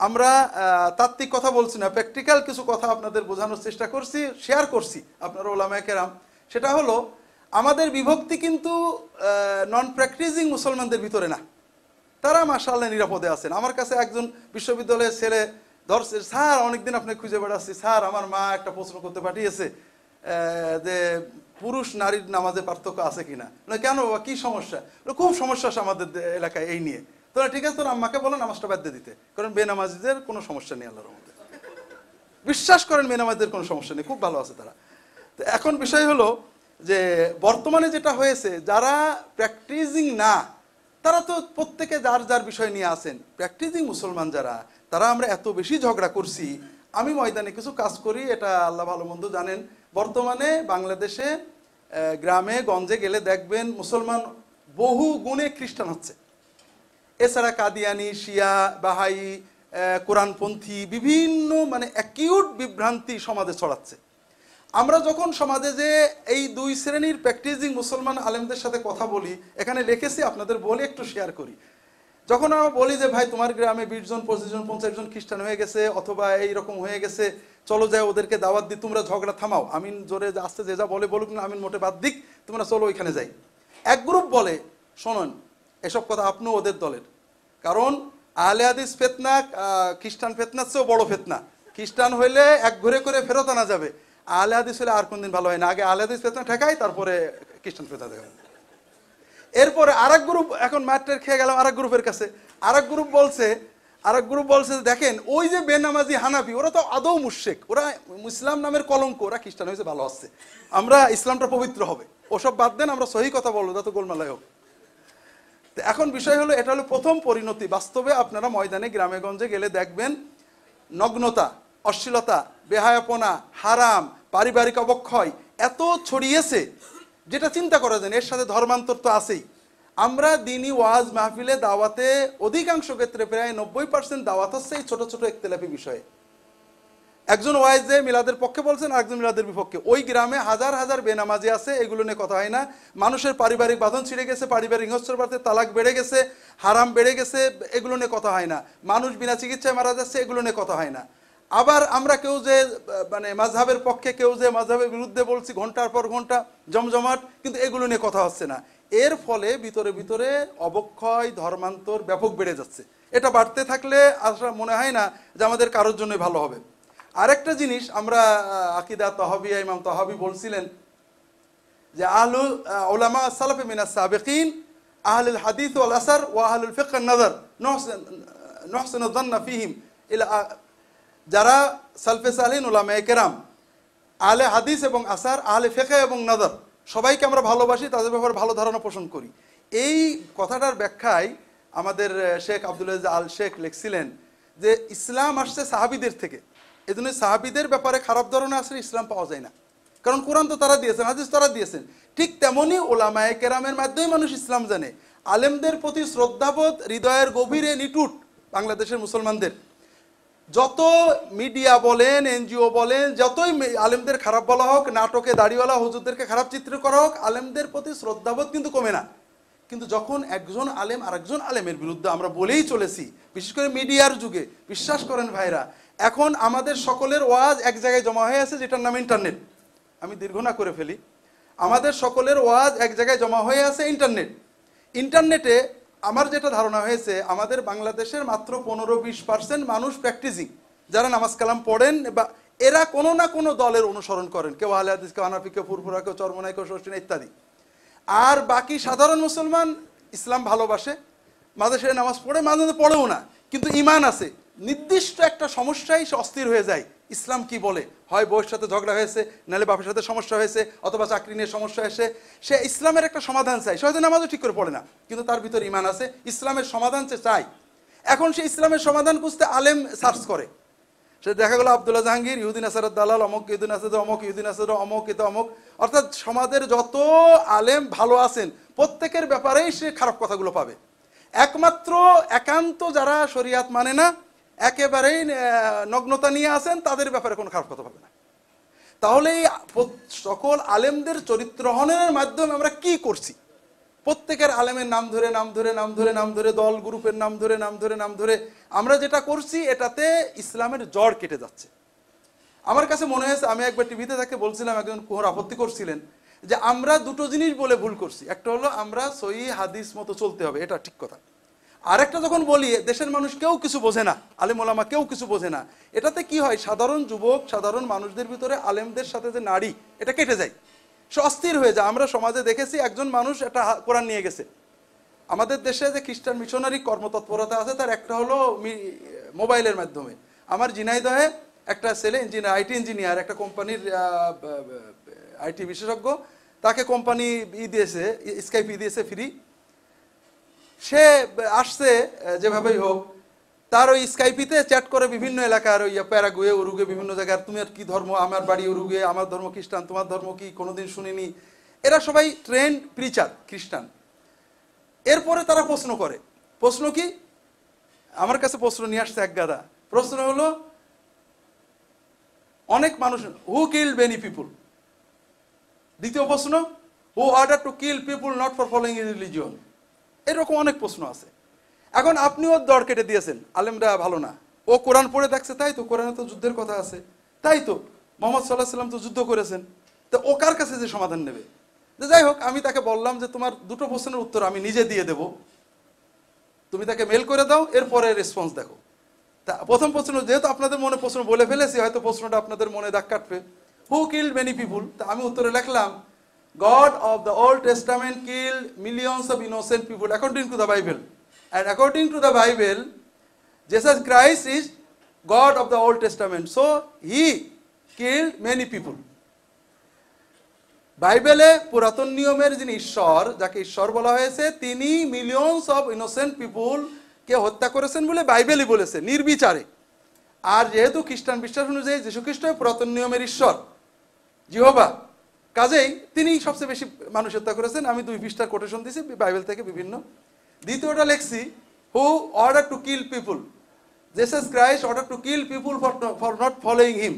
আমরা তাত্ত্বিক কথা বলছি না, প্র্যাকটিক্যাল কিছু কথা আপনাদের বোঝানোর চেষ্টা করছি, শেয়ার করছি আপনারা ওলামায়ে কেরাম। সেটা হলো আমাদের বিভক্তি কিন্তু নন প্র্যাকটিসিং মুসলমানদের ভিতরে না, তারা মাশাআল্লাহ নিরাপদে আছেন। আমার কাছে একজন বিশ্ববিদ্যালয়ের ছেলে ধরছে, স্যার অনেকদিন আপনাকে খুঁজে বেড়াচ্ছি, স্যার আমার মা একটা প্রশ্ন করতে পাঠিয়েছে যে পুরুষ নারীর নামাজে পার্থক্য আছে কিনা। কেন বাবা, কি সমস্যা? খুব সমস্যা আছে আমাদের এলাকায় এই নিয়ে। তোরা ঠিক আছে, তোর আম্মাকে বলো নামাজটা বাদ দিয়ে দিতে, কারণ বেনামাজিদের কোনো সমস্যা নেই, আল্লাহর রহমতে বিশ্বাস করেন বেনামাজিদের কোনো সমস্যা নেই, খুব ভালো আছে তারা। তো এখন বিষয় হলো যে বর্তমানে যেটা হয়েছে, যারা প্র্যাকটিসিং না তারা তো প্রত্যেকে যার যার বিষয় নিয়ে আসেন। প্র্যাকটিসিং মুসলমান যারা, তারা আমরা এত বেশি ঝগড়া করছি। আমি ময়দানে কিছু কাজ করি, এটা আল্লাহ ভালো মন্দ জানেন। বর্তমানে বাংলাদেশে গ্রামে গঞ্জে গেলে দেখবেন মুসলমান বহু গুণে খ্রিস্টান হচ্ছে। এছাড়া কাদিয়ানি, শিয়া, বাহাই, কোরআনপন্থী বিভিন্ন মানে অ্যাকিউট বিভ্রান্তি সমাজে ছড়াচ্ছে। আমরা যখন সমাজে যে এই দুই শ্রেণীর প্র্যাকটিসিং মুসলমান আলেমদের সাথে কথা বলি, এখানে লিখেছি আপনাদের বলে একটু শেয়ার করি। যখন আমরা বলি যে ভাই তোমার গ্রামে 20 জন 25 জন 50 জন খ্রিস্টান হয়ে গেছে অথবা এইরকম হয়ে গেছে, চলো যাই ওদেরকে দাওয়াত দিই, তোমরা ঝগড়া থামাও, আমিন জোরে আসতে যে যা বলে বলুক না, আমিন মোটে বাদ দিক, তোমরা চলো ওইখানে যাই। এক গ্রুপ বলে শোনেন এসব কথা আপনিও ওদের দলের, কারণ আহলে হাদিস ফিতনা খ্রিস্টান ফিতনার চেয়েও বড় ফিতনা। খ্রিস্টান হইলে এক ঘুরে করে ফেরত আনা যাবে, আহলে হাদিস হলে আর কোনদিন ভালো হয় না। আগে আহলে হাদিস ফিতনা ঠেকাই, তারপরে খ্রিস্টান ফিতনা দেখাবো। এরপরে আরেক গ্রুপ, এখন মাঠের খেয়ে গেলাম আরেক গ্রুপের কাছে। আরেক গ্রুপ বলছে দেখেন ওই যে বেনামাজি হানাফি, ওরা তো আদৌ মুশরিক, ওরা ইসলাম নামের কলঙ্ক, ওরা খ্রিস্টান হয়েছে ভালো আসছে, আমরা ইসলামটা পবিত্র হবে, ওসব বাদ দেন, আমরা সহি কথা বলবো যত গোলমালাই হোক। এখন বিষয় হলো, এটা হলো প্রথম পরিণতি। বাস্তবে আপনারা ময়দানে গ্রামে গঞ্জে গেলে দেখবেন নগ্নতা, অশ্লীলতা, বেহায়াপনা, হারাম, পারিবারিক অবক্ষয় এত ছড়িয়েছে যেটা চিন্তা করা যায় না। এর সাথে ধর্মান্তর তো আছেই। আমরা দিনী ওয়াজ মাহফিলে দাওয়াতে অধিকাংশ ক্ষেত্রে প্রায় 90% দাওয়াত হচ্ছে এই ছোট ছোট ইখতিলাফি বিষয়ে। একজন ওয়াইজে মিলাদের পক্ষে বলছেন, আরেকজন মিলাদের বিপক্ষে। ওই গ্রামে হাজার হাজার বেনামাজি আছে, এগুলো নিয়ে কথা হয় না। মানুষের পারিবারিক বাঁধন ছিঁড়ে গেছে, পারিবারিক হিংস্র বাড়তে, তালাক বেড়ে গেছে, হারাম বেড়ে গেছে, এগুলো নিয়ে কথা হয় না। মানুষ বিনা চিকিৎসায় মারা যাচ্ছে, এগুলো নিয়ে কথা হয় না। আবার আমরা কেউ যে মানে মাযহাবের পক্ষে, কেউ যে মাযহাবের বিরুদ্ধে বলছি ঘন্টার পর ঘন্টা জমজমাট, কিন্তু এগুলো নিয়ে কথা হচ্ছে না। এর ফলে ভিতরে ভিতরে অবক্ষয়, ধর্মান্তর ব্যাপক বেড়ে যাচ্ছে। এটা বাড়তে থাকলে আসলে মনে হয় না যে আমাদের কারোর জন্য ভালো হবে। আরেকটা জিনিস, আমরা আকিদা তাহাবিয়া ইমাম তাহাবি বলছিলেন যে আহলুল উলামা সালাফে মিনাস সাবিকিন আহলুল হাদিস ওয়াল আসার ওয়া আহলুল ফিকহ ওয়ান নাযার নহসিনু যান্না ফিহিম ইলা, যারা সালফে সালিহিন উলামায়ে কেরাম, আহলে হাদিস এবং আসার, আহলে ফিকহ এবং নাযার, সবাইকে আমরা ভালোবাসি, তাদের ব্যাপারে ভালো ধারণা পোষণ করি। এই কথাটার ব্যাখ্যায় আমাদের শেখ আব্দুল আজিজ আল শেখ লিখছিলেন যে ইসলাম আসছে সাহাবীদের থেকে, এজন্য সাহাবীদের ব্যাপারে খারাপ ধারণা আসলে ইসলাম পাওয়া যায় না, কারণ কোরআন তো তারা দিয়েছেন, হাদিস তারা দিয়েছেন। ঠিক তেমনই উলামায়ে কেরামের মাধ্যমে মানুষ ইসলাম জানে। আলেমদের প্রতি শ্রদ্ধাবোধ হৃদয়ের গভীরে নিটুট বাংলাদেশের মুসলমানদের। যত মিডিয়া বলেন, এনজিও বলেন, যতই আলেমদের খারাপ বলা হোক, নাটকে দাড়িওয়ালা হুজুরদেরকে খারাপ চিত্র করা হোক, আলেমদের প্রতি শ্রদ্ধাবোধ কিন্তু কমে না। কিন্তু যখন একজন আলেম আরেকজন আলেমের বিরুদ্ধে, আমরা বলেই চলেছি, বিশেষ করে মিডিয়ার যুগে, বিশ্বাস করেন ভাইরা, এখন আমাদের সকলের ওয়াজ এক জায়গায় জমা হয়ে আছে, যেটার নাম ইন্টারনেট। আমি দীর্ঘ না করে ফেলি, আমাদের সকলের ওয়াজ এক জায়গায় জমা হয়ে আছে ইন্টারনেটে। আমার যেটা ধারণা হয়েছে, আমাদের বাংলাদেশের মাত্র 15-20% মানুষ প্র্যাকটিসিং, যারা নামাজ কালাম পড়েন, বা এরা কোনো না কোনো দলের অনুসরণ করেন, কেউ আহলে হাদিস, কেউ হানাফি, কেউ ফুরফুরা, কেউ চরমনাই, কেউ শর্ষিনা ইত্যাদি। আর বাকি সাধারণ মুসলমান ইসলাম ভালোবাসে, মাঝে সাঝে নামাজ পড়ে, মাঝে মাঝে পড়েও না, কিন্তু ঈমান আছে। নির্দিষ্ট একটা সমস্যায় সে অস্থির হয়ে যায়, ইসলাম কি বলে, হয় বউয়ের সাথে ঝগড়া হয়েছে, নাহলে বাপের সাথে সমস্যা হয়েছে, অথবা চাকরি নিয়ে সমস্যা হয়েছে, সে ইসলামের একটা সমাধান চায়। সে হয়তো নামাজও ঠিক করে পড়ে না, কিন্তু তার ভিতর ঈমান আছে, ইসলামের সমাধান সে চায়। এখন সে ইসলামের সমাধান খুঁজতে আলেম সার্চ করে। সে দেখা গেলো আব্দুল্লাহ জাহাঙ্গীর, ইহুদিন আসারের দালাল, অমক ইহুদিন আসাদ, অমক ইহুদিন আসাদ, অমক এত অমক, অর্থাৎ সমাজের যত আলেম ভালো আছেন প্রত্যেকের ব্যাপারেই সে খারাপ কথাগুলো পাবে। একমাত্র একান্ত যারা শরিয়াত মানে না, একেবারেই নগ্নতা নিয়ে আসেন, তাদের ব্যাপারে কোনো খারাপ কথা পাবে না। তাহলে এই সকল আলেমদের চরিত্রহননের মাধ্যমে আমরা কি করছি? প্রত্যেকের আলেমের নাম ধরে নাম ধরে নাম ধরে নাম ধরে, দল গ্রুপের নাম ধরে নাম ধরে নাম ধরে আমরা যেটা করছি, এটাতে ইসলামের জড় কেটে যাচ্ছে। আমার কাছে মনে হয়েছে, আমি একবার টিভিতে তাকে বলছিলাম, একজন কোহর আপত্তি করছিলেন যে আমরা দুটো জিনিস বলে ভুল করছি। একটা হলো আমরা সহিহ হাদিস মতো চলতে হবে, এটা ঠিক কথা। আরেকটা যখন বলি দেশের মানুষ কেউ কিছু বোঝে না, আলেম ওলামা কেউ কিছু বোঝে না, এটাতে কি হয়, সাধারণ যুবক, সাধারণ মানুষদের ভিতরে আলেমদের সাথে যে নাড়ি, এটা কেটে যায়, সে অস্থির হয়ে যায়। আমরা সমাজে দেখেছি, একজন মানুষ একটা কোরআন নিয়ে গেছে। আমাদের দেশে যে খ্রিস্টান মিশনারি কর্মতৎপরতা আছে, তার একটা হলো মোবাইলের মাধ্যমে। আমার ঝিনাইদহে একটা ছেলে ইঞ্জিনিয়ার, আইটি ইঞ্জিনিয়ার, একটা কোম্পানির আইটি বিশেষজ্ঞ, তাকে কোম্পানি দিয়েছে, স্কাইপ দিয়েছে ফ্রি। সে আসছে যেভাবেই হোক, তার ওই স্কাইপিতে চ্যাট করে বিভিন্ন এলাকার ওই প্যারাগুয়ে, উরুগুয়ে, বিভিন্ন জায়গার, তুমি আর কি ধর্ম, আমার বাড়ি উরুগুয়ে, আমার ধর্ম খ্রিস্টান, তোমার ধর্ম কি, কোনোদিন শুনিনি। এরা সবাই ট্রেন্ড প্রিচার খ্রিস্টান। এরপরে তারা প্রশ্ন করে, প্রশ্ন কি, আমার কাছে প্রশ্ন নিয়ে আসছে এক গাদা। প্রশ্ন হলো, অনেক মানুষ, হু কিল মেনি পিপুল। দ্বিতীয় প্রশ্ন, who order to kill people not for following religion. এরকম অনেক প্রশ্ন আছে। এখন আপনি ওর দর কেটে দিয়েছেন, আলেমরা ভালো না, ও কোরআন পড়ে দেখছে, তাই তো কোরআনে তো যুদ্ধের কথা আছে, তাই তো মোহাম্মদ সাল্লাহ সাল্লাম তো যুদ্ধ করেছেন, তো ও কার কাছে যে সমাধান নেবে। যাই হোক, আমি তাকে বললাম যে তোমার দুটো প্রশ্নের উত্তর আমি নিজে দিয়ে দেব, তুমি তাকে মেল করে দাও, এরপরে রেসপন্স দেখো। তা প্রথম প্রশ্ন, যেহেতু আপনাদের মনে প্রশ্ন বলে ফেলেছি, হয়তো প্রশ্নটা আপনাদের মনে দাগ কাটবে, হু কিল্ড মেনি পিপুল। তা আমি উত্তরে লিখলাম, God of the Old Testament killed millions of innocent people according to the Bible. And according to the Bible, Jesus Christ is God of the Old Testament. So he killed many people. বাইবেলে পুরাতন নিয়মের যিনি ঈশ্বর, যাকে ঈশ্বর বলা হয়েছে, তিনি মিলিয়নস অফ ইনোসেন্ট পিপুল কে হত্যা করেছেন বলে বাইবেলই বলেছে, নির্বিচারে। আর যেহেতু খ্রিস্টান বিশ্বাস অনুযায়ী যীশু খ্রিস্ট পুরাতন নিয়মের ঈশ্বর, জিহোবা, কাজেই তিনি সবচেয়ে বেশি মানুষ হত্যা করেছেন। আমি 2 পৃষ্ঠার কোটেশন দিয়েছি বাইবেল থেকে বিভিন্ন। দ্বিতীয়টা লেখছি, who order to kill people, Jesus Christ order to kill people for not following him.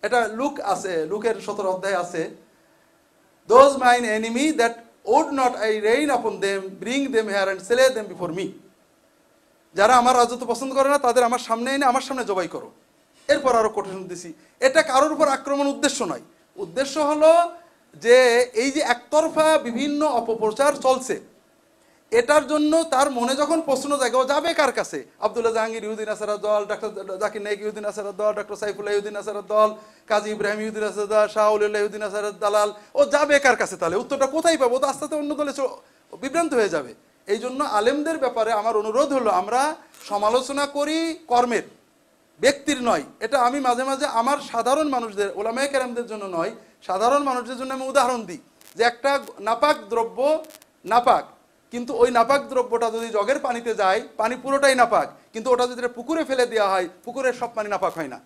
এটা লুক আছে, লুকের 17 অধ্যায় আছে, those mine enemy that would not I reign upon them, bring them here and slay them before me. যারা আমার রাজত্ব পছন্দ করে না, তাদের আমার সামনে এনে আমার সামনে জবাই করো। এরপর আরো কোটেশন দিছি, এটা কারোর উপর আক্রমণ উদ্দেশ্য নয়। উদ্দেশ্য হলো যে এই যে একতরফা বিভিন্ন অপপ্রচার চলছে, এটার জন্য তার মনে যখন প্রশ্ন জাগে, ও যাবে কার কাছে? আব্দুল্লাহ জাহাঙ্গীর ইহুদিন আসারার দল, ডক্টর জাকির নাইক ইহুদিন আসারার দল, ডক্টর সাইফুল্লাহ ইহুদিন আসারার দল, কাজী ইব্রাহিম ইহুদিন আসার দল, শাহুল্লাহ ইহুদিন আসারার দালাল। ও যাবে কার কাছে? তাহলে উত্তরটা কোথায় পাবো? তো আস্তে আস্তে অন্য দলে বিভ্রান্ত হয়ে যাবে। এই জন্য আলেমদের ব্যাপারে আমার অনুরোধ হলো, আমরা সমালোচনা করি কর্মের, ব্যক্তির নয়। এটা আমি মাঝে মাঝে আমার সাধারণ মানুষদের, ওলামায়ে কেরামদের জন্য নয়, সাধারণ মানুষদের জন্য আমি উদাহরণ দিই যে একটা নাপাক দ্রব্য নাপাক, কিন্তু ওই নাপাক দ্রব্যটা যদি জগের পানিতে যায়, পানি পুরোটাই নাপাক, কিন্তু ওটা যদি পুকুরে ফেলে দেওয়া হয়, পুকুরের সব পানি নাপাক হয় না।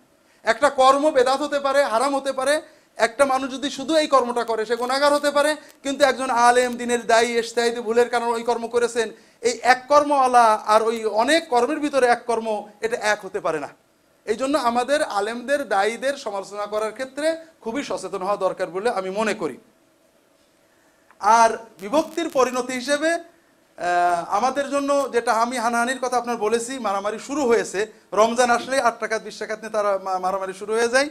একটা কর্ম বেদাত হতে পারে, হারাম হতে পারে। একটা মানুষ যদি শুধু এই কর্মটা করে, সে গুনাহগার হতে পারে, কিন্তু একজন আলেম, দিনের দায়ী, ইজতিহাদি ভুলের কারণে ওই কর্ম করেছেন, এই এক কর্মওয়ালা আর ওই অনেক কর্মের ভিতরে এক কর্ম, এটা এক হতে পারে না। এই জন্য আমাদের আলেমদের, দায়ীদের সমালোচনা করার ক্ষেত্রে খুবই সচেতন হওয়া দরকার বলে আমি মনে করি। আর বিভক্তির পরিণতি হিসেবে আমাদের জন্য যেটা, আমি হানাহানির কথা আপনার বলেছি, মারামারি শুরু হয়েছে রমজান আসলে 8 টাকাত 20 টাকাত নিয়ে তারা মারামারি শুরু হয়ে যায়।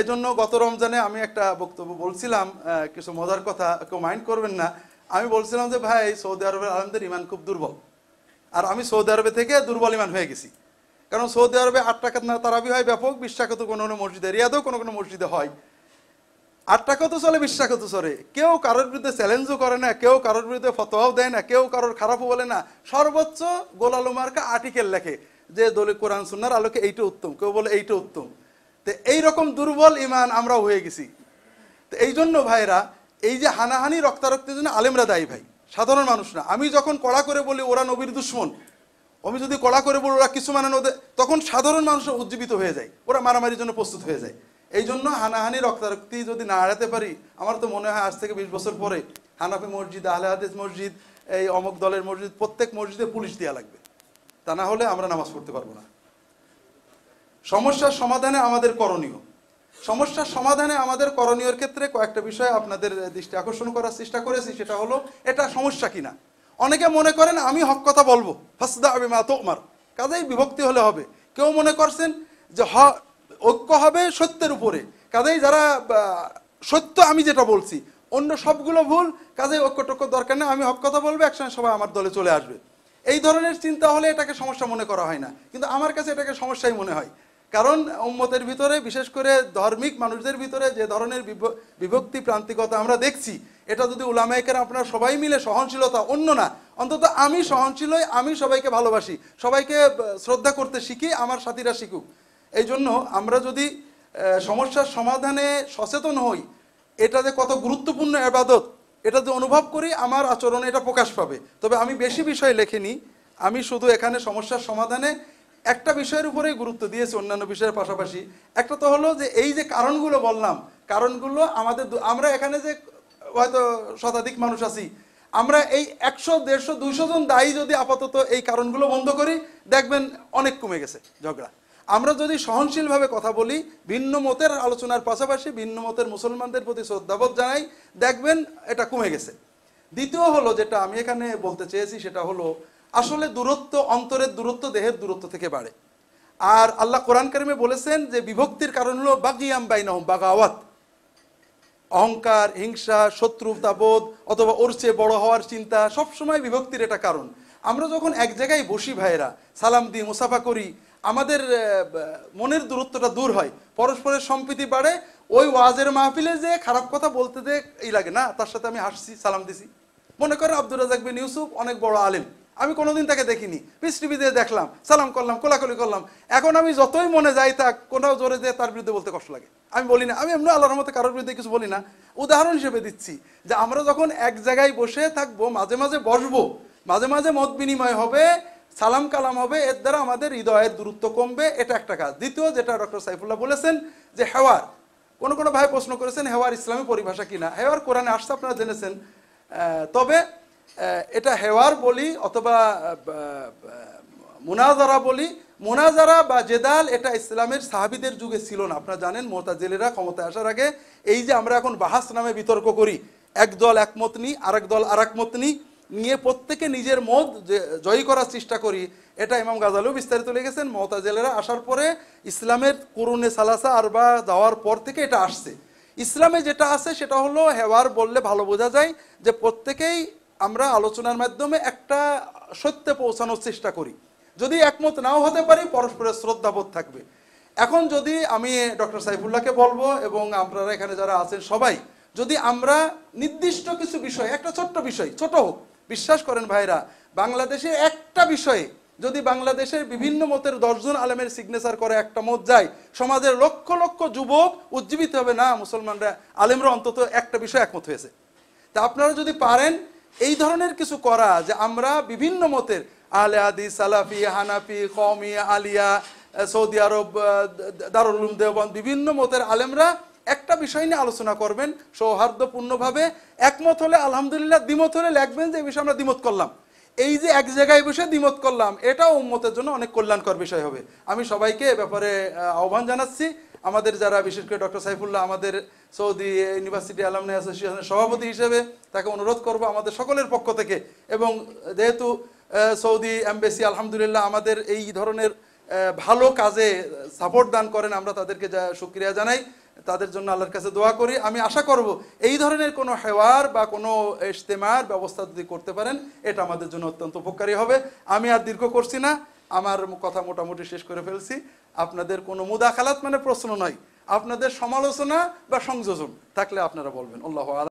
এজন্য গত রমজানে আমি একটা বক্তব্য বলছিলাম, কিছু মজার কথা, কেউ মাইন্ড করবেন না। আমি বলছিলাম যে ভাই, সৌদি আরবের আলেমদের ইমান খুব দুর্বল, আর আমি সৌদি আরবে থেকে দুর্বল ইমান হয়ে গেছি। কারণ সৌদি আরবে 8 টাকাত না তারাবি হয় ব্যাপক, 20 টাকাত কোনো কোনো মসজিদে, রিয়াদেও কোনো কোনো মসজিদে হয়। 8 টাকাও তো চলে, 20 টাকাও তো চলে। কেউ কারোর বিরুদ্ধে চ্যালেঞ্জও করে না, কেউ কারোর বিরুদ্ধে ফতোয়াও দেয় না, কেউ কারোর খারাপও বলে না। সর্বোচ্চ গোল আলু মার্কা আর্টিকেল লেখে যে দলিল কোরআন সুন্নাহর আলোকে এইটা উত্তম, কেউ বলে এইটা উত্তম। তো এইরকম দুর্বল ইমান আমরাও হয়ে গেছি। তো এই জন্য ভাইরা, এই যে হানাহানি রক্তারক্তির জন্য আলেমরা দায়ী ভাই, সাধারণ মানুষ না। আমি যখন কড়া করে বলি ওরা নবীর দুশ্মন, আমি যদি কড়া করে বলি ওরা কিছু মানে ওদের, তখন সাধারণ মানুষ উজ্জীবিত হয়ে যায়, ওরা মারামারির জন্য প্রস্তুত হয়ে যায়। এই জন্য হানাহানি রক্তারক্তি যদি না এড়াতে পারি, আমার তো মনে হয় আজ থেকে 20 বছর পরে হানাফি মসজিদ, আহলে হাদিস মসজিদ, এই অমুক দলের মসজিদ, প্রত্যেক মসজিদে পুলিশ দেওয়া লাগবে। তা না হলে আমরা নামাজ পড়তে পারবো না। সমস্যার সমাধানে আমাদের করণীয়, সমস্যার সমাধানে আমাদের করণীয়র ক্ষেত্রে কয়েকটা বিষয় আপনাদের দৃষ্টি আকর্ষণ করার চেষ্টা করেছি। সেটা হলো, এটা সমস্যা কিনা। অনেকে মনে করেন আমি হক কথা বলবো, ফাসদা বিমা তুমার, কাজেই বিভক্তি হলে হবে। কেউ মনে করছেন যে ঐক্য হবে সত্যের উপরে, কাজেই যারা সত্য আমি যেটা বলছি, অন্য সবগুলো ভুল, কাজেই ঐক্য টক্য দরকার নেই, আমি হক কথা বলবো, একসঙ্গে সবাই আমার দলে চলে আসবে। এই ধরনের চিন্তা হলে এটাকে সমস্যা মনে করা হয় না, কিন্তু আমার কাছে এটাকে সমস্যাই মনে হয়। কারণ উম্মতের ভিতরে, বিশেষ করে ধার্মিক মানুষদের ভিতরে যে ধরনের বিভক্তি প্রান্তিকতা আমরা দেখছি, এটা যদি উলামায়ে কেরাম আপনারা সবাই মিলে সহনশীলতা, অন্য না, অন্তত আমি সহনশীল হই, আমি সবাইকে ভালোবাসি, সবাইকে শ্রদ্ধা করতে শিখি, আমার সাথীরা শিখুক। এই জন্য আমরা যদি সমস্যার সমাধানে সচেতন হই, এটা যে কত গুরুত্বপূর্ণ ইবাদত এটা যে অনুভব করি আমার আচরণে এটা প্রকাশ পাবে। তবে আমি বেশি বিষয় লেখিনি, আমি শুধু এখানে সমস্যার সমাধানে একটা বিষয়ের উপরেই গুরুত্ব দিয়েছি অন্যান্য বিষয়ের পাশাপাশি। একটা তো হলো যে এই যে কারণগুলো বললাম, কারণগুলো আমাদের আমরা এখানে যে হয়তো শতাধিক মানুষ আছি, আমরা এই 100, 150, 200 জন দায়ী যদি আপাতত এই কারণগুলো বন্ধ করি, দেখবেন অনেক কমে গেছে ঝগড়া। আমরা যদি সহনশীলভাবে কথা বলি, ভিন্ন মতের আলোচনার পাশাপাশি ভিন্ন মতের মুসলমানদের প্রতি শ্রদ্ধাবোধ জানাই, দেখবেন এটা কমে গেছে। দ্বিতীয় হলো যেটা আমি এখানে বলতে চেয়েছি সেটা হলো আসলে দূরত্ব, অন্তরের দূরত্ব দেহের দূরত্ব থেকে বাড়ে। আর আল্লাহ কোরআন কারিমে বলেছেন যে বিভক্তির কারণ হলো বাগিয়াম বাইনাহুম, বাগাওয়াত, অহংকার, হিংসা, শত্রুতাবোধ অথবা ওর চেয়ে বড় হওয়ার চিন্তা, সবসময় বিভক্তির এটা কারণ। আমরা যখন এক জায়গায় বসি ভাইয়েরা, সালাম দিই, মুসাফা করি, আমাদের মনের দূরত্বটা দূর হয়, পরস্পরের সম্প্রীতি বাড়ে। ওই ওয়াজের মাহফিলে যে খারাপ কথা বলতে দে এই লাগে না, তার সাথে আমি হাসছি, সালাম দিছি। মনে করেন আব্দুর রাজাক বিন ইউসুফ অনেক বড় আলেম, আমি কোনোদিন তাকে দেখিনি, পিস টিভিতে দেখলাম, সালাম করলাম, কোলাকুলি করলাম। এখন আমি যতই মনে যাই তা কোথাও জোরে যে তার বিরুদ্ধে বলতে কষ্ট লাগে, আমি বলি না। আমি এমনি আল্লাহর মতে কারোর বিরুদ্ধে কিছু বলি না। উদাহরণ হিসেবে দিচ্ছি যে আমরা যখন এক জায়গায় বসে থাকবো, মাঝে মাঝে বসবো, মাঝে মাঝে মত বিনিময় হবে, সালাম কালাম হবে, এর দ্বারা আমাদের হৃদয়ের দূরত্ব কমবে। এটা একটা কাজ। দ্বিতীয় যেটা ডক্টর সাইফুল্লাহ বলেছেন যে হেওয়ার, কোনো ভাই প্রশ্ন করেছেন হেওয়ার ইসলামী পরিভাষা কিনা। হেওয়ার কোরআনে আসছে, আপনারা জেনেছেন। তবে এটা হেওয়ার বলি অথবা মুনাজারা বলি, মুনাজারা বা জেদাল এটা ইসলামের সাহাবীদের যুগে ছিল না। আপনারা জানেন মুতাজিলিরা ক্ষমতায় আসার আগে এই যে আমরা এখন বাহাস নামে বিতর্ক করি, এক দল এক মত নিই, আরেক দল আরেক মত নিয়ে প্রত্যেকে নিজের মত জয়ী করার চেষ্টা করি, এটা ইমাম গাজালিও বিস্তারিত লিখেছেন। মুতাজিলিরা আসার পরে ইসলামের কুরুনে সালাসা আরবা যাওয়ার পর থেকে এটা আসছে। ইসলামে যেটা আছে সেটা হলো হেওয়ার বললে ভালো বোঝা যায় যে প্রত্যেকেই আমরা আলোচনার মাধ্যমে একটা সত্যে পৌঁছানোর চেষ্টা করি। যদি একমত নাও হতে পারি, পরস্পরের শ্রদ্ধাবোধ থাকবে। এখন যদি আমি ডক্টর সাইফুল্লাহকে বলবো এবং আপনারা এখানে যারা আছেন সবাই, যদি আমরা নির্দিষ্ট কিছু বিষয়, একটা ছোট্ট বিষয়, ছোট হোক, বিশ্বাস করেন ভাইরা, বাংলাদেশের একটা বিষয়ে যদি বাংলাদেশের বিভিন্ন মতের 10 জন আলেমের সিগনেচার করে একটা মত যায়, সমাজের লক্ষ লক্ষ যুবক উজ্জীবিত হবে, না মুসলমানরা আলেমরা অন্তত একটা বিষয় একমত হয়েছে। তা আপনারা যদি পারেন এই ধরনের কিছু করা, যে আমরা বিভিন্ন মতের আহলে হাদিস, সালাফি, হানাফি, কওমি, আলিয়া, সৌদি আরব, দারুল উলুম দেওবন্দ, বিভিন্ন মতের আলেমরা একটা বিষয় নিয়ে আলোচনা করবেন সৌহার্দ্যপূর্ণভাবে। একমত হলে আলহামদুলিল্লাহ, দ্বিমত হলে লিখবেন যে এই বিষয়ে আমরা দ্বিমত করলাম। এই যে এক জায়গায় বসে দ্বিমত করলাম, এটাও উম্মতের জন্য অনেক কল্যাণকর বিষয় হবে। আমি সবাইকে এ ব্যাপারে আহ্বান জানাচ্ছি। আমাদের যারা, বিশেষ করে ডক্টর সাইফুল্লাহ আমাদের সৌদি ইউনিভার্সিটি অ্যালামনাই অ্যাসোসিয়েশনের সভাপতি হিসেবে তাকে অনুরোধ করব আমাদের সকলের পক্ষ থেকে, এবং যেহেতু সৌদি এমবেসি আলহামদুলিল্লাহ আমাদের এই ধরনের ভালো কাজে সাপোর্ট দান করেন, আমরা তাদেরকে শুকরিয়া জানাই, তাদের জন্য আল্লাহর কাছে দোয়া করি। আমি আশা করব এই ধরনের কোনো হেওয়ার বা কোনো ইজতেমার ব্যবস্থা যদি করতে পারেন, এটা আমাদের জন্য অত্যন্ত উপকারী হবে। আমি আর দীর্ঘ করছি না, আমার কথা মোটামুটি শেষ করে ফেলছি। আপনাদের কোনো মুদাখালাত মানে প্রশ্ন নয়, আপনাদের সমালোচনা বা সংযোজন থাকলে আপনারা বলবেন। আল্লাহু আ'লাম।